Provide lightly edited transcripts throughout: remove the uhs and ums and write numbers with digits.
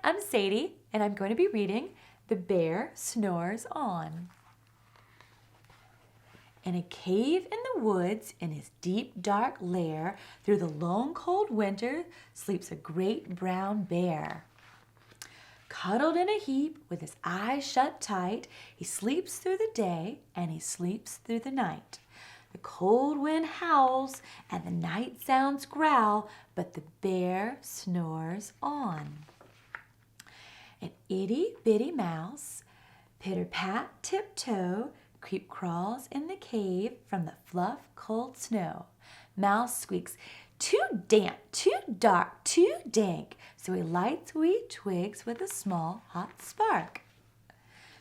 I'm Sadie, and I'm going to be reading The Bear Snores On. In a cave in the woods, in his deep dark lair, through the long cold winter, sleeps a great brown bear. Cuddled in a heap, with his eyes shut tight, he sleeps through the day and he sleeps through the night. The cold wind howls and the night sounds growl, but the bear snores on. An itty-bitty mouse, pitter-pat, tiptoe, creep crawls in the cave from the fluff cold snow. Mouse squeaks, "Too damp, too dark, too dank," so he lights wee twigs with a small hot spark.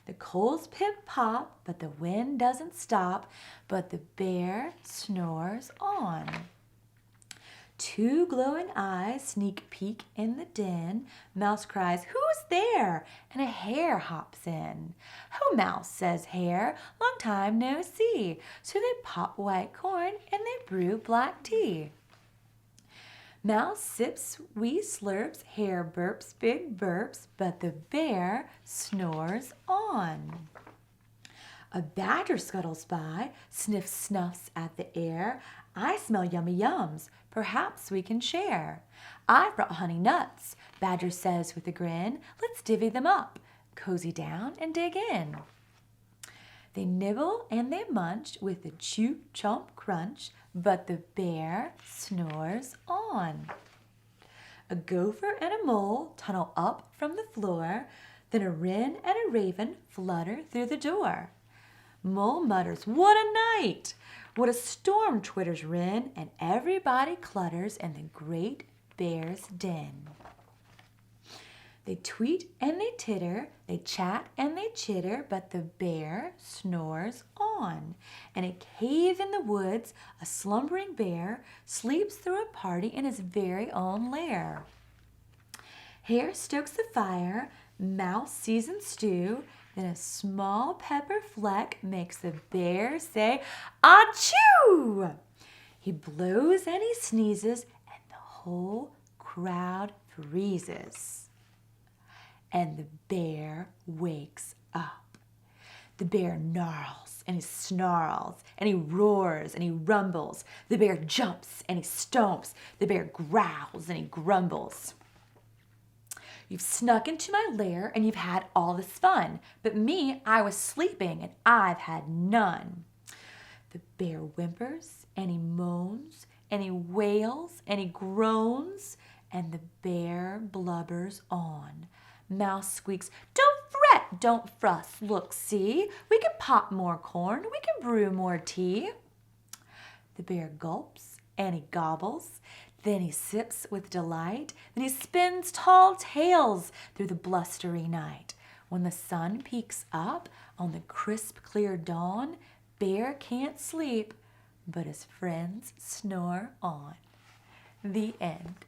The coals pip-pop, but the wind doesn't stop, but the bear snores on. Two glowing eyes sneak peek in the den. Mouse cries, "Who's there?" and a hare hops in. "Ho, Mouse," says Hare, "long time no see." So they pop white corn and they brew black tea. Mouse sips wee slurps, Hare burps big burps, but the bear snores on. A badger scuttles by, sniffs snuffs at the air. "I smell yummy yums, perhaps we can share." "I've brought honey nuts," Badger says with a grin. "Let's divvy them up, cozy down and dig in." They nibble and they munch with a chew chomp crunch, but the bear snores on. A gopher and a mole tunnel up from the floor, then a wren and a raven flutter through the door. Mole mutters, "What a night!" "What a storm!" twitters wren, and everybody clutters in the great bear's den. They tweet and they titter, they chat and they chitter, but the bear snores on. In a cave in the woods, a slumbering bear sleeps through a party in his very own lair. Hare stokes the fire, Mouse seasons stew, then a small pepper fleck makes the bear say, "Achoo!" He blows and he sneezes, and the whole crowd freezes. And the bear wakes up. The bear gnarls and he snarls and he roars and he rumbles. The bear jumps and he stomps. The bear growls and he grumbles. "You've snuck into my lair and you've had all this fun, but me, I was sleeping and I've had none." The bear whimpers and he moans and he wails and he groans, and the bear blubbers on. Mouse squeaks, "Don't fret, don't fuss, look, see, we can pop more corn, we can brew more tea." The bear gulps and he gobbles, then he sips with delight, then he spins tall tales through the blustery night. When the sun peeks up on the crisp, clear dawn, Bear can't sleep, but his friends snore on. The end.